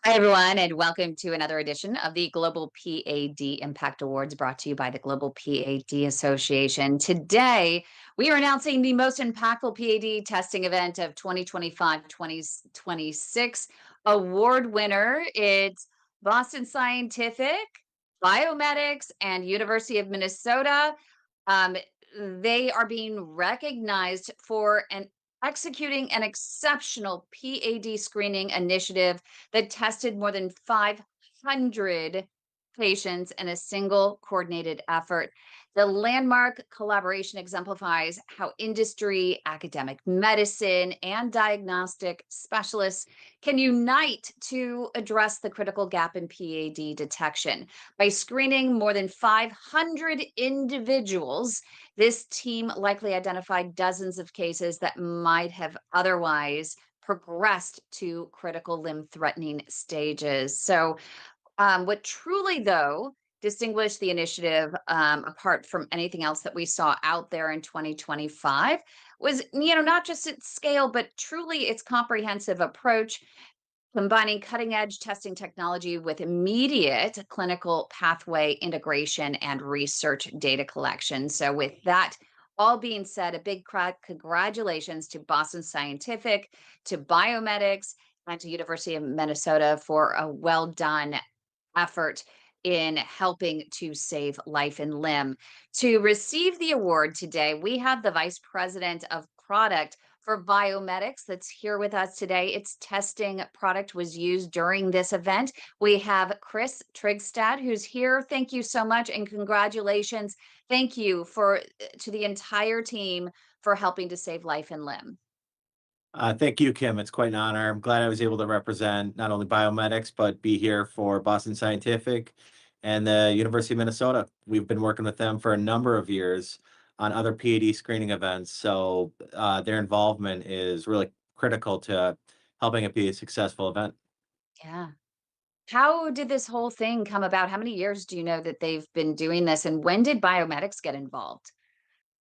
Hi, everyone, and welcome to another edition of the Global P.A.D. Impact Awards brought to you by the Global P.A.D. Association. Today, we are announcing the most impactful P.A.D. testing event of 2025 2026 award winner. It's Boston Scientific, Biomedics, and University of Minnesota. Um, they are being recognized for executing an exceptional PAD screening initiative that tested more than 500 patients in a single coordinated effort. The landmark collaboration exemplifies how industry, academic medicine, and diagnostic specialists can unite to address the critical gap in PAD detection. By screening more than 500 individuals, this team likely identified dozens of cases that might have otherwise progressed to critical limb threatening stages. What truly, though, distinguished the initiative apart from anything else that we saw out there in 2025 was, not just its scale, but truly its comprehensive approach, combining cutting edge testing technology with immediate clinical pathway integration and research data collection. So, with that all being said, a big congratulations to Boston Scientific, to Biomedics, and to University of Minnesota for a well done effort in helping to save life and limb. To receive the award today, we have the Vice President of Product for Biomedics that's here with us today. Its testing product was used during this event. We have Chris Trigstad, who's here. Thank you so much and congratulations. Thank you for to the entire team for helping to save life and limb. Thank you, Kim. It's quite an honor. I'm glad I was able to represent not only Biomedics, but be here for Boston Scientific and the University of Minnesota. We've been working with them for a number of years on other PAD screening events. So their involvement is really critical to helping it be a successful event. Yeah. How did this whole thing come about? How many years do you know that they've been doing this, and when did Biomedics get involved?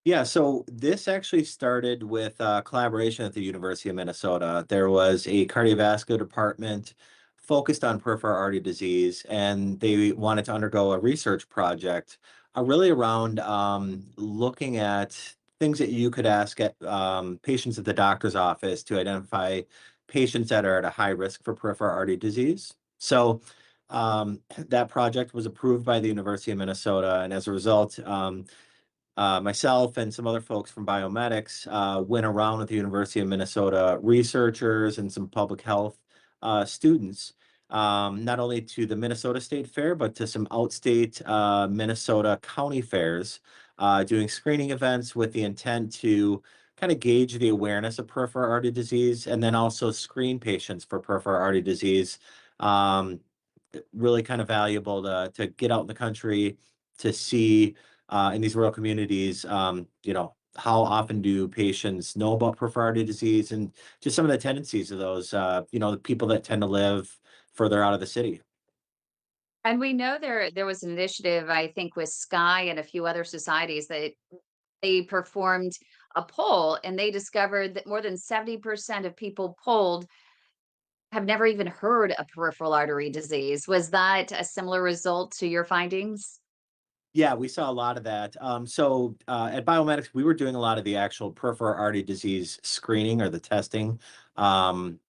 Yeah, so this actually started with collaboration at the University of Minnesota. There was a cardiovascular department focused on peripheral artery disease, and they wanted to undergo a research project really around looking at things that you could ask at patients at the doctor's office to identify patients that are at a high risk for peripheral artery disease. So that project was approved by the University of Minnesota, and as a result, myself and some other folks from Biomedics went around with the University of Minnesota researchers and some public health students, not only to the Minnesota State Fair, but to some outstate Minnesota county fairs, doing screening events with the intent to kind of gauge the awareness of peripheral artery disease and then also screen patients for peripheral artery disease. Um, Really kind of valuable to get out in the country to see in these rural communities, how often do patients know about peripheral artery disease and just some of the tendencies of those, the people that tend to live further out of the city. And we know there was an initiative, I think, with Sky and a few other societies that they performed a poll and they discovered that more than 70% of people polled have never even heard of peripheral artery disease. Was that a similar result to your findings? Yeah, we saw a lot of that. At Biomedics, we were doing a lot of the actual peripheral artery disease screening or the testing. Um,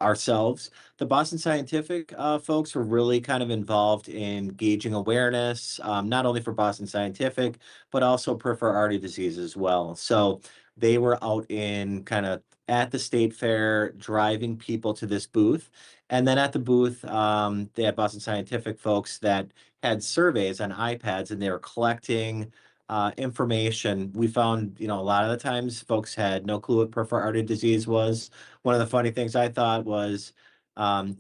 Ourselves. The Boston Scientific folks were really kind of involved in gauging awareness, not only for Boston Scientific, but also peripheral artery disease as well. So they were out in kind of at the state fair, driving people to this booth. And then at the booth, they had Boston Scientific folks that had surveys on iPads and they were collecting information. We found, a lot of the times folks had no clue what peripheral artery disease was. One of the funny things I thought was,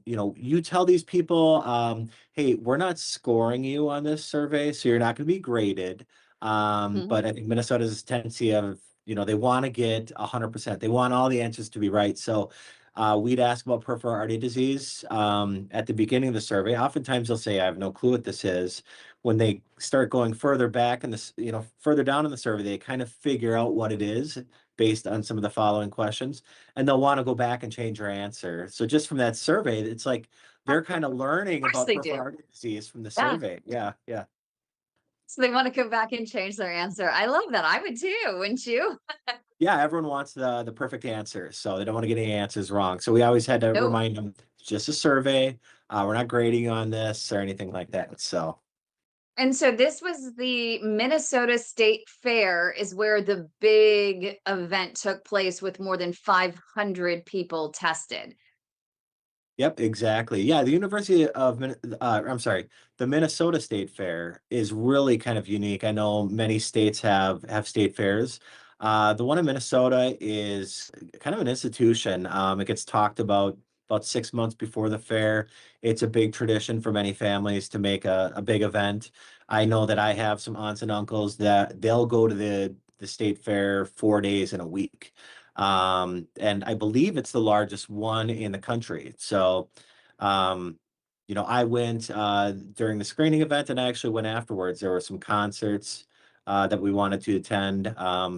you tell these people, hey, we're not scoring you on this survey, so you're not going to be graded. Mhm. But I think Minnesota's tendency of, they want to get 100%. They want all the answers to be right. So we'd ask about peripheral artery disease at the beginning of the survey. Oftentimes they'll say, I have no clue what this is. When they start going further back in this, further down in the survey, they kind of figure out what it is based on some of the following questions, and they'll want to go back and change their answer. So just from that survey, it's like they're kind of learning Of course about they peripheral do. artery disease from the Yeah. survey. Yeah, yeah. So they want to come back and change their answer. I love that. I would too, wouldn't you? Yeah, everyone wants the perfect answer, so they don't want to get any answers wrong. So we always had to No. remind them it's just a survey. We're not grading you on this or anything like that. So And so this was the Minnesota State Fair is where the big event took place with more than 500 people tested. yep, exactly. Yeah, the University of I'm sorry, the Minnesota State Fair is really kind of unique. I know many states have state fairs. The one in Minnesota is kind of an institution. It gets talked about 6 months before the fair. It's a big tradition for many families to make a big event. I know that I have some aunts and uncles that they'll go to the state fair 4 days in a week. And I believe it's the largest one in the country. So, um, I went during the screening event, and I actually went afterwards. There were some concerts that we wanted to attend.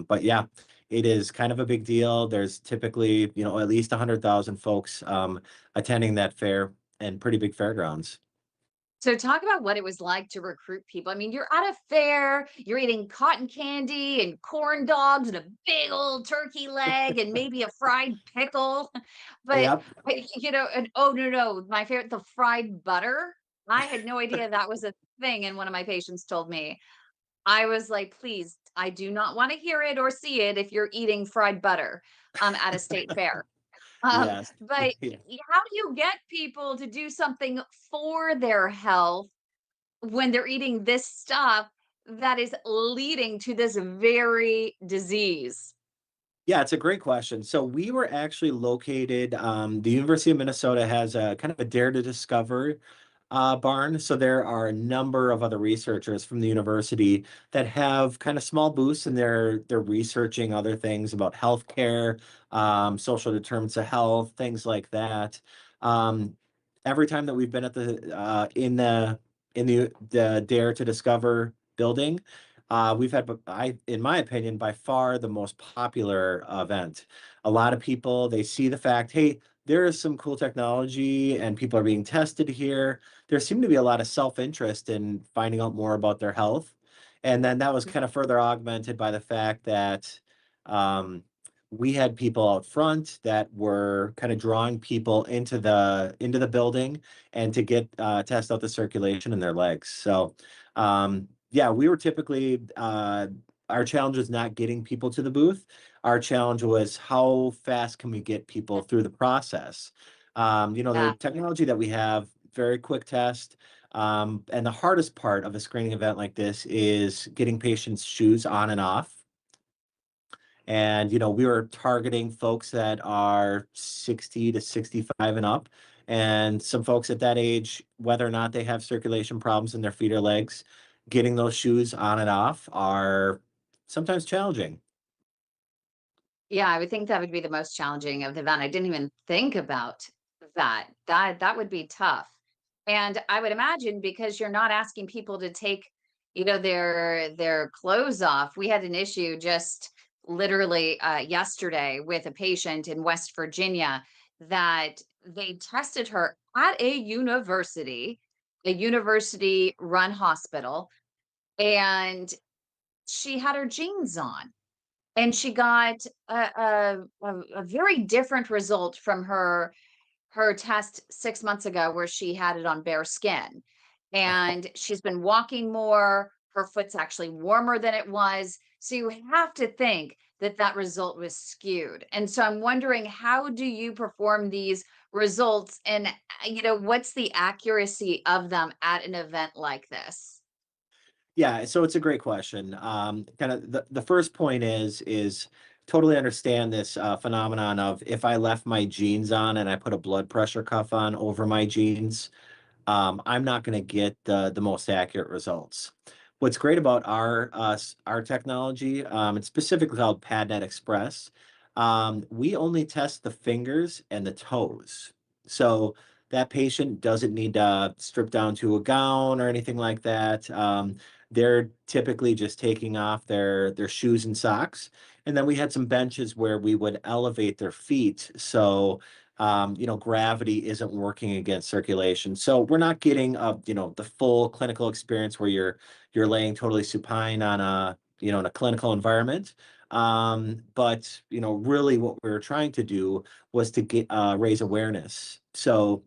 But yeah, it is kind of a big deal. There's typically, at least 100,000 folks attending that fair, and pretty big fairgrounds. So talk about what it was like to recruit people. I mean, you're at a fair, you're eating cotton candy and corn dogs and a big old turkey leg and maybe a fried pickle. But Yep. and oh no, my favorite, the fried butter. I had no idea that was a thing, and one of my patients told me. I was like, please, I do not want to hear it or see it if you're eating fried butter at a state fair. Yes. But Yeah. how do you get people to do something for their health when they're eating this stuff that is leading to this very disease? Yeah, it's a great question. So we were actually located, the University of Minnesota has a kind of a Dare to Discover barn. So there are a number of other researchers from the university that have kind of small booths, and they're researching other things about healthcare, social determinants of health, things like that. Um, every time that we've been at the Dare to Discover building, we've had, in my opinion, by far the most popular event. A lot of people, they see the fact, hey, there is some cool technology and people are being tested here. There seemed to be a lot of self-interest in finding out more about their health. And then that was kind of further augmented by the fact that um, we had people out front that were kind of drawing people into the building and to get test out the circulation in their legs. So yeah, we were typically our challenge was not getting people to the booth. Our challenge was how fast can we get people through the process. The Yeah. technology that we have, very quick test. And the hardest part of a screening event like this is getting patients' shoes on and off. And, we were targeting folks that are 60 to 65 and up. And some folks at that age, whether or not they have circulation problems in their feet or legs, getting those shoes on and off are sometimes challenging. Yeah, I would think that would be the most challenging of the event. I didn't even think about that. That would be tough. And I would imagine because you're not asking people to take, their clothes off. We had an issue just literally yesterday with a patient in West Virginia that they tested her at a university run hospital, and she had her jeans on, and she got a very different result from her test 6 months ago where she had it on bare skin. And she's been walking more. Her foot's actually warmer than it was. So you have to think that that result was skewed. And so I'm wondering, how do you perform these results, and what's the accuracy of them at an event like this? Yeah, so it's a great question. Kind of the first point is totally understand this phenomenon of if I left my jeans on and I put a blood pressure cuff on over my jeans, I'm not going to get the most accurate results. What's great about our technology, it's specifically called PADNet Express. We only test the fingers and the toes, so that patient doesn't need to strip down to a gown or anything like that. They're typically just taking off their shoes and socks, and then we had some benches where we would elevate their feet. So gravity isn't working against circulation. So we're not getting the full clinical experience where you're laying totally supine on in a clinical environment. But really what we were trying to do was to raise awareness. So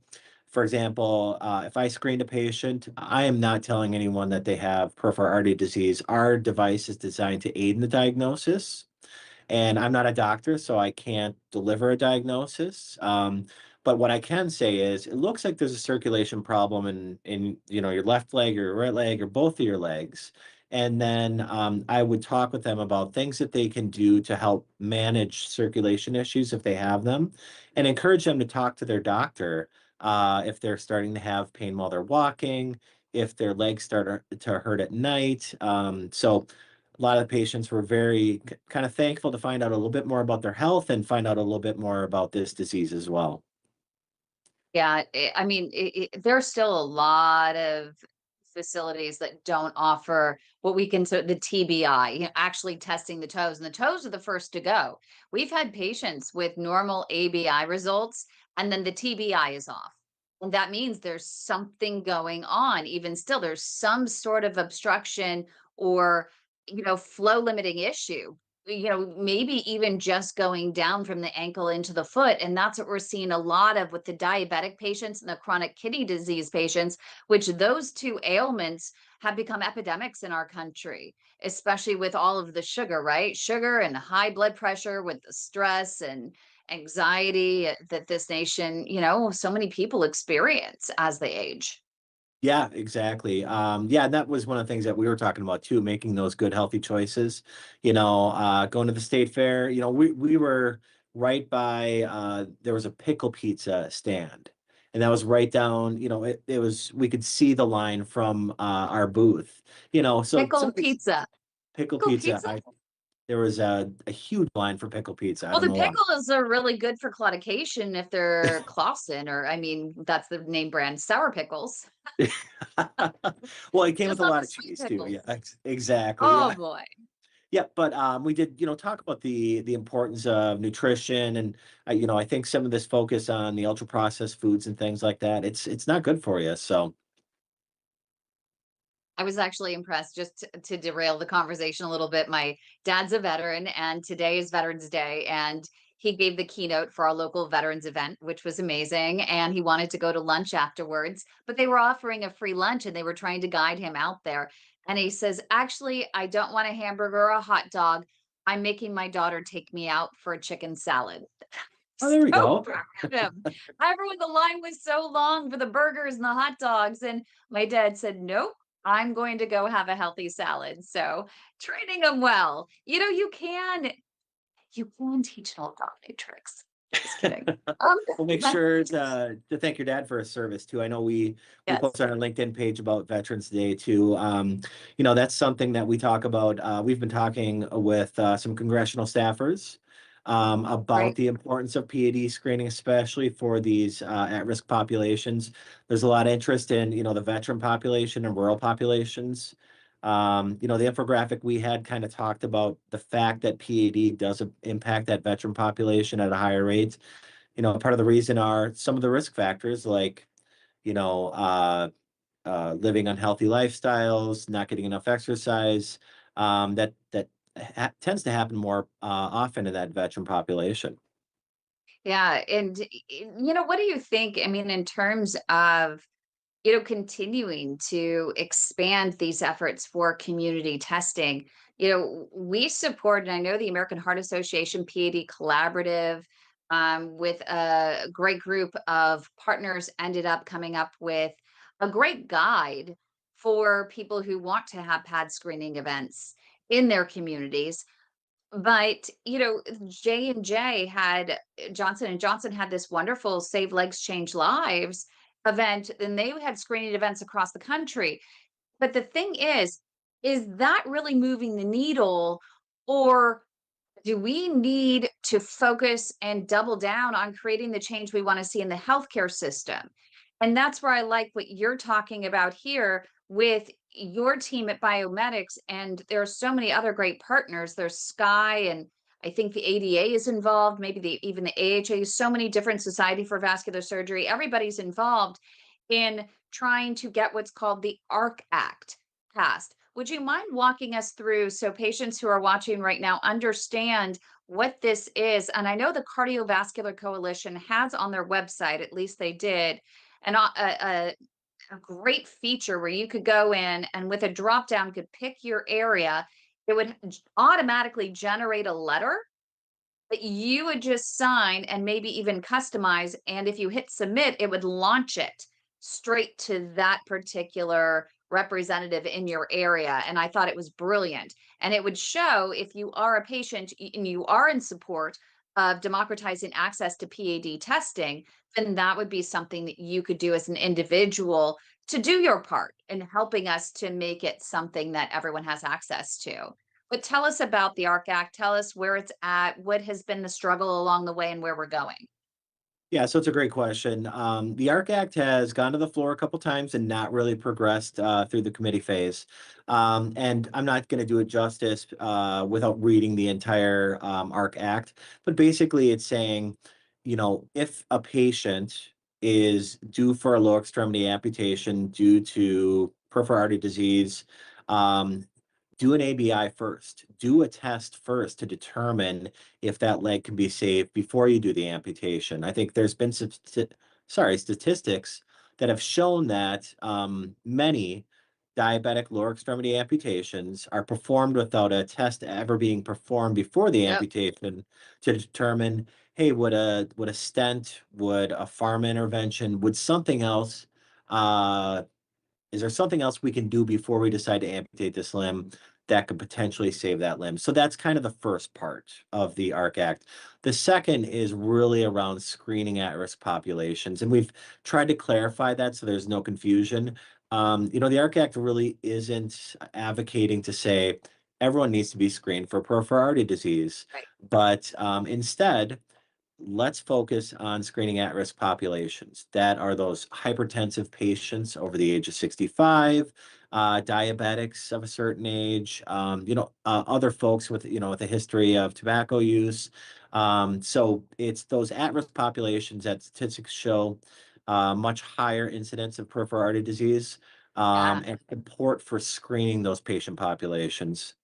for example, if I screened a patient, I am not telling anyone that they have peripheral artery disease. Our device is designed to aid in the diagnosis, and I'm not a doctor, so I can't deliver a diagnosis. But what I can say is, it looks like there's a circulation problem in your left leg or your right leg or both of your legs. And then I would talk with them about things that they can do to help manage circulation issues if they have them, and encourage them to talk to their doctor if they're starting to have pain while they're walking, if their legs start to hurt at night. So a lot of the patients were very kind of thankful to find out a little bit more about their health and find out a little bit more about this disease as well. Yeah, I mean, there's still a lot of facilities that don't offer what we consider the TBI, actually testing the toes, and the toes are the first to go. We've had patients with normal ABI results, and then the TBI is off. And that means there's something going on. Even still, there's some sort of obstruction or, flow limiting issue, maybe even just going down from the ankle into the foot. And that's what we're seeing a lot of with the diabetic patients and the chronic kidney disease patients, which those two ailments have become epidemics in our country, especially with all of the sugar, right? Sugar and high blood pressure with the stress and anxiety that this nation, so many people experience as they age. Yeah, exactly. Yeah, and that was one of the things that we were talking about too, making those good, healthy choices. Going to the state fair. We were right by. There was a pickle pizza stand, and that was right down. It was, we could see the line from our booth. So some Pickle of these pizza. pickle Pickle pizza. pizza? There was a huge line for pickle pizza. I Well, don't the know why. pickles are really good for claudication if they're Clausen, or I mean, that's the name brand, sour pickles. Well, it came with Just a love lot the of sweet cheese too. Yeah, pickles. exactly. Oh Yeah. boy. Yeah, but we did, talk about the importance of nutrition, and I think some of this focus on the ultra processed foods and things like that, it's not good for you. So, I was actually impressed, just to derail the conversation a little bit. My dad's a veteran, and today is Veterans Day. And he gave the keynote for our local veterans event, which was amazing. And he wanted to go to lunch afterwards, but they were offering a free lunch and they were trying to guide him out there. And he says, actually, I don't want a hamburger or a hot dog. I'm making my daughter take me out for a chicken salad. oh, there we So go. proud of him. Everyone, the line was so long for the burgers and the hot dogs. And my dad said, nope, I'm going to go have a healthy salad. So training them well. You can teach an old dog new tricks. Just kidding. Um, We'll make sure to thank your dad for his service too. I know we yes, post on our LinkedIn page about Veterans Day too. That's something that we talk about. We've been talking with some congressional staffers about right. the importance of PAD screening, especially for these at-risk populations. There's a lot of interest in the veteran population and rural populations. The infographic we had kind of talked about the fact that PAD does impact that veteran population at a higher rate. Part of the reason are some of the risk factors like, you know, uh, living unhealthy lifestyles, not getting enough exercise, that tends to happen more often in that veteran population. Yeah. And, what do you think? I mean, in terms of continuing to expand these efforts for community testing. We support, and I know the American Heart Association P.A.D. Collaborative, with a great group of partners, ended up coming up with a great guide for people who want to have PAD screening events in their communities. But, J&J had Johnson and Johnson had this wonderful Save Legs Change Lives event, and they had screening events across the country. But the thing is that really moving the needle, or do we need to focus and double down on creating the change we want to see in the healthcare system? And that's where I like what you're talking about here with your team at Biomedics. And there are so many other great partners. There's Sky, and I think the ADA is involved, maybe even the AHA, so many different Society for Vascular Surgery. Everybody's involved in trying to get what's called the ARC Act passed. Would you mind walking us through so patients who are watching right now understand what this is? And I know the Cardiovascular Coalition has on their website, at least they did, a great feature where you could go in and with a drop down could pick your area. It would automatically generate a letter that you would just sign and maybe even customize. And if you hit submit, it would launch it straight to that particular representative in your area. And I thought it was brilliant. And it would show if you are a patient and you are in support of democratizing access to PAD testing, then that would be something that you could do as an individual to do your part in helping us to make it something that everyone has access to. But tell us about the ARC Act. Tell us where it's at, what has been the struggle along the way, and where we're going. Yeah, so it's a great question. The ARC Act has gone to the floor a couple times and not really progressed through the committee phase. And I'm not going to do it justice without reading the entire ARC Act. But basically, it's saying, if a patient is due for a lower extremity amputation due to peripheral artery disease, um, do an ABI first. Do a test first to determine if that leg can be saved before you do the amputation. I think there's been some statistics that have shown that many diabetic lower extremity amputations are performed without a test ever being performed before the Yep. amputation to determine, hey, would a stent, would a pharma intervention, would something else is there something else we can do before we decide to amputate this limb that could potentially save that limb? So that's kind of the first part of the ARC Act. The second is really around screening at-risk populations, and we've tried to clarify that so there's no confusion. The ARC Act really isn't advocating to say everyone needs to be screened for peripheral artery disease, Right. but instead, let's focus on screening at-risk populations. That are those hypertensive patients over the age of 65, diabetics of a certain age, other folks with a history of tobacco use. So it's those at-risk populations that statistics show much higher incidence of peripheral artery disease, Yeah. and support for screening those patient populations.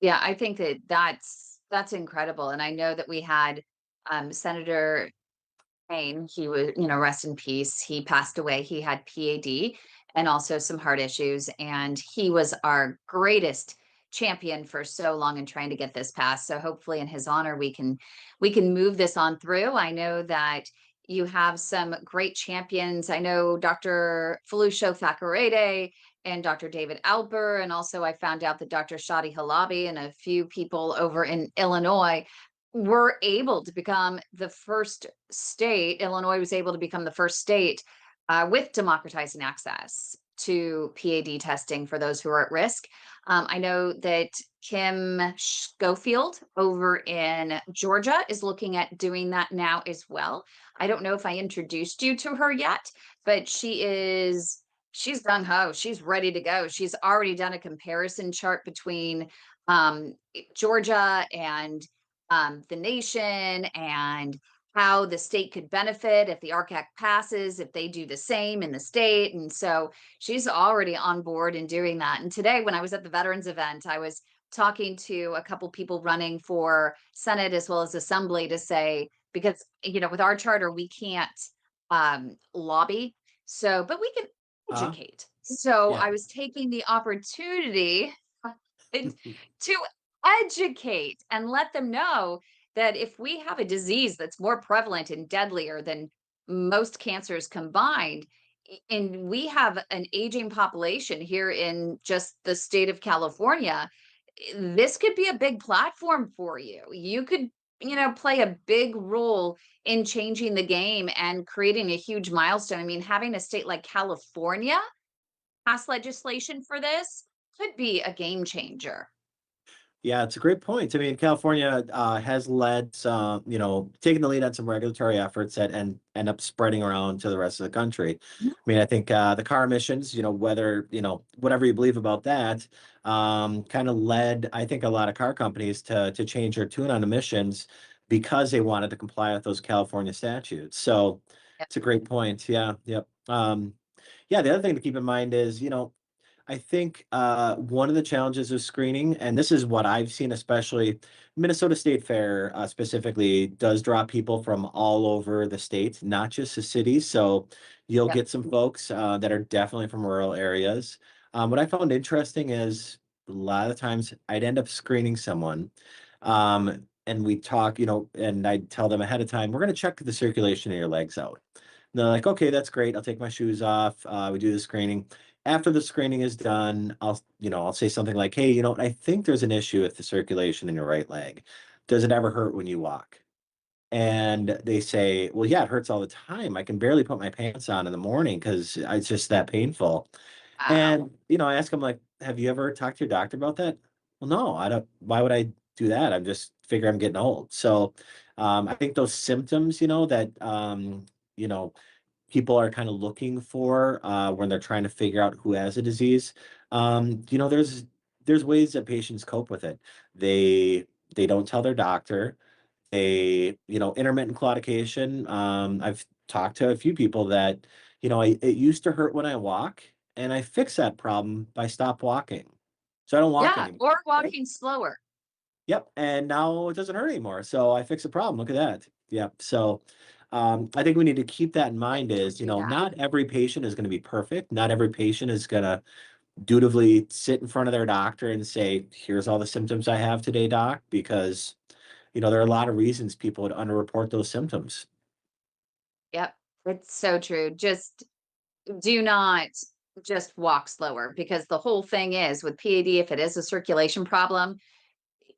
Yeah, I think that that's incredible. And I know that we had Senator Payne, he was, rest in peace. He passed away. He had PAD and also some heart issues. And he was our greatest champion for so long in trying to get this passed. So hopefully in his honor, we can move this on through. I know that you have some great champions. I know Dr. Felucio Thakurade and Dr. David Alper. And also I found out that Dr. Shadi Halabi and a few people over in Illinois were able to become the first state. Illinois was able to become the first state with democratizing access to PAD testing for those who are at risk. I know that Kim Schofield over in Georgia is looking at doing that now as well. I don't know if I introduced you to her yet, but she's gung ho. She's ready to go. She's already done a comparison chart between Georgia and the nation and how the state could benefit if the ARC Act passes, if they do the same in the state. And so she's already on board in doing that. And today, when I was at the veterans event, I was talking to a couple people running for Senate as well as Assembly to say, because, with our charter, we can't lobby. So, but we can Uh, educate. So yeah. I was taking the opportunity to educate and let them know that if we have a disease that's more prevalent and deadlier than most cancers combined, and we have an aging population here in just the state of California, this could be a big platform for you. You could, play a big role in changing the game and creating a huge milestone. I mean, having a state like California pass legislation for this could be a game changer. Yeah, it's a great point. I mean, California has led some, taking the lead on some regulatory efforts that end up spreading around to the rest of the country. I mean, I think the car emissions, whether, whatever you believe about that, kind of led, I think, a lot of car companies to change their tune on emissions because they wanted to comply with those California statutes. So Yep. it's a great point. Yeah, yep. Yeah, the other thing to keep in mind is, I think one of the challenges of screening, and this is what I've seen, especially Minnesota State Fair specifically, does draw people from all over the state, not just the cities. So you'll Yep. get some folks that are definitely from rural areas. What I found interesting is a lot of the times I'd end up screening someone. And we talk, and I'd tell them ahead of time, we're going to check the circulation of your legs out. And they're like, okay, that's great. I'll take my shoes off. We do the screening. After the screening is done, I'll say something like, hey, I think there's an issue with the circulation in your right leg. Does it ever hurt when you walk? And they say, well, yeah, it hurts all the time. I can barely put my pants on in the morning because it's just that painful. Wow. And, I ask them like, have you ever talked to your doctor about that? Well, no, I don't. Why would I do that? I'm just figure I'm getting old. So I think those symptoms, that, you know, people are kind of looking for when they're trying to figure out who has a disease. There's ways that patients cope with it. They don't tell their doctor. Intermittent claudication. I've talked to a few people that, it used to hurt when I walk, and I fix that problem by stop walking. So I don't walk Yeah. anymore. Or Right? walking slower. Yep. And now it doesn't hurt anymore. So I fix the problem. Look at that. Yep. So I think we need to keep that in I mind can is, do that. not every patient is going to be perfect. Not every patient is going to dutifully sit in front of their doctor and say, here's all the symptoms I have today, doc, because, there are a lot of reasons people would underreport those symptoms. Yep. It's so true. Just do not just walk slower, because the whole thing is with PAD, if it is a circulation problem,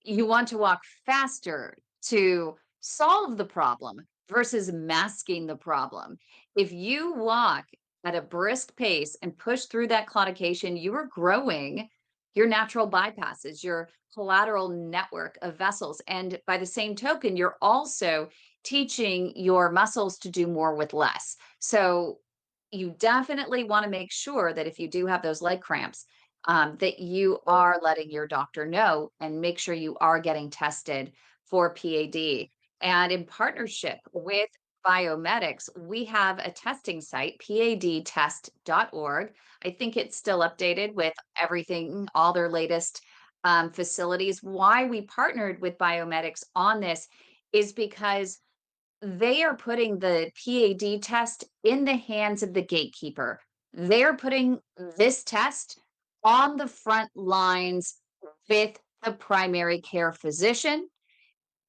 you want to walk faster to solve the problem versus masking the problem. If you walk at a brisk pace and push through that claudication, you are growing your natural bypasses, your collateral network of vessels. And by the same token, you're also teaching your muscles to do more with less. So you definitely want to make sure that if you do have those leg cramps, that you are letting your doctor know and make sure you are getting tested for PAD. And in partnership with Biomedix, we have a testing site, padtest.org. I think it's still updated with everything, all their latest facilities. Why we partnered with Biomedix on this is because they are putting the PAD test in the hands of the gatekeeper. They're putting this test on the front lines with the primary care physician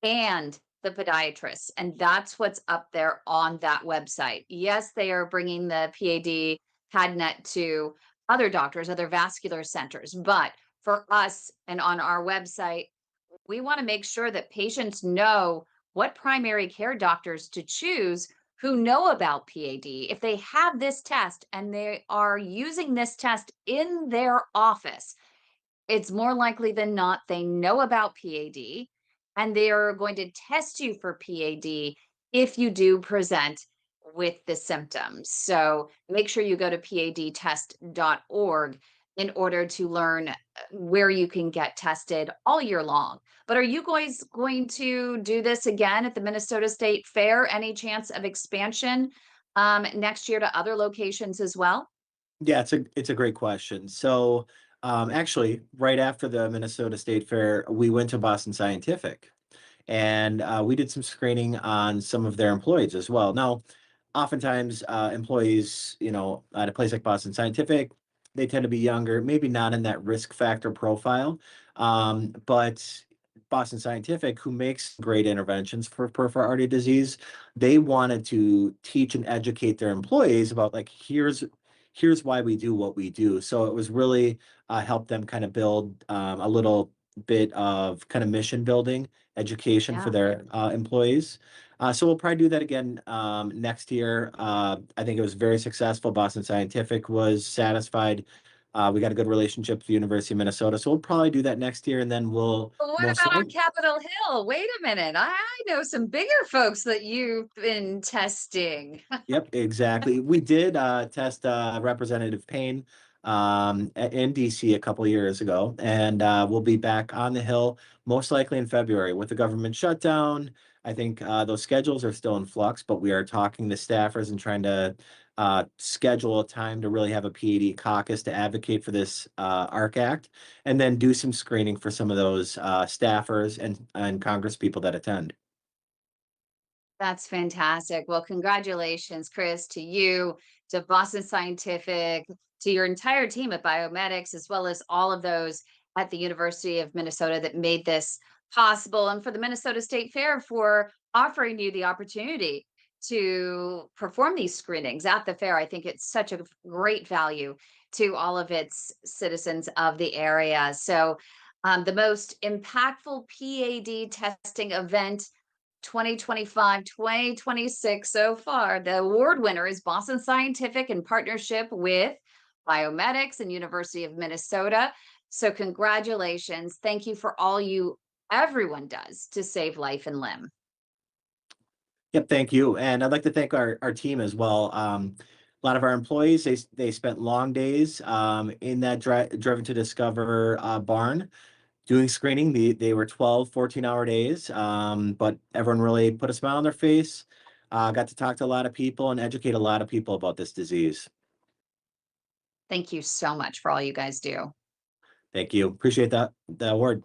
and the podiatrist. And that's what's up there on that website. Yes, they are bringing the PAD PADNet to other doctors, other vascular centers. But for us and on our website, we want to make sure that patients know what primary care doctors to choose who know about PAD. If they have this test and they are using this test in their office, it's more likely than not they know about PAD and they are going to test you for PAD if you do present with the symptoms. So make sure you go to padtest.org in order to learn where you can get tested all year long. But are you guys going to do this again at the Minnesota State Fair? Any chance of expansion next year to other locations as well? Yeah, it's a great question. So actually, right after the Minnesota State Fair, we went to Boston Scientific. And we did some screening on some of their employees as well. Now, oftentimes employees, at a place like Boston Scientific, they tend to be younger, maybe not in that risk factor profile, but Boston Scientific, who makes great interventions for peripheral artery disease, they wanted to teach and educate their employees about like here's why we do what we do. So it was really helped them kind of build a little bit of kind of mission building education for Yeah. their employees. So we'll probably do that again next year. I think it was very successful. Boston Scientific was satisfied. We got a good relationship with the University of Minnesota, so we'll probably do that next year, and then we'll Well, what most about on likely. Capitol Hill? Wait a minute. I know some bigger folks that you've been testing. Yep, exactly. We did test Representative Payne in DC a couple years ago, and we'll be back on the Hill most likely in February with the government shutdown. I think those schedules are still in flux, but we are talking to staffers and trying to schedule a time to really have a PAD caucus to advocate for this ARC Act, and then do some screening for some of those staffers and Congress people that attend. That's fantastic. Well, congratulations, Chris, to you, to Boston Scientific, to your entire team at Biomedix, as well as all of those at the University of Minnesota that made this possible, and for the Minnesota State Fair for offering you the opportunity to perform these screenings at the fair. I think it's such a great value to all of its citizens of the area. So, the most impactful PAD testing event 2025, 2026 so far. The award winner is Boston Scientific in partnership with Biomedics and University of Minnesota. So congratulations. Thank you for all you everyone does to save life and limb. Yep, thank you. And I'd like to thank our team as well. A lot of our employees, they spent long days in that Driven to Discover barn doing screening. They were 12, 14-hour days, but everyone really put a smile on their face. Got to talk to a lot of people and educate a lot of people about this disease. Thank you so much for all you guys do. Thank you. Appreciate that, the award.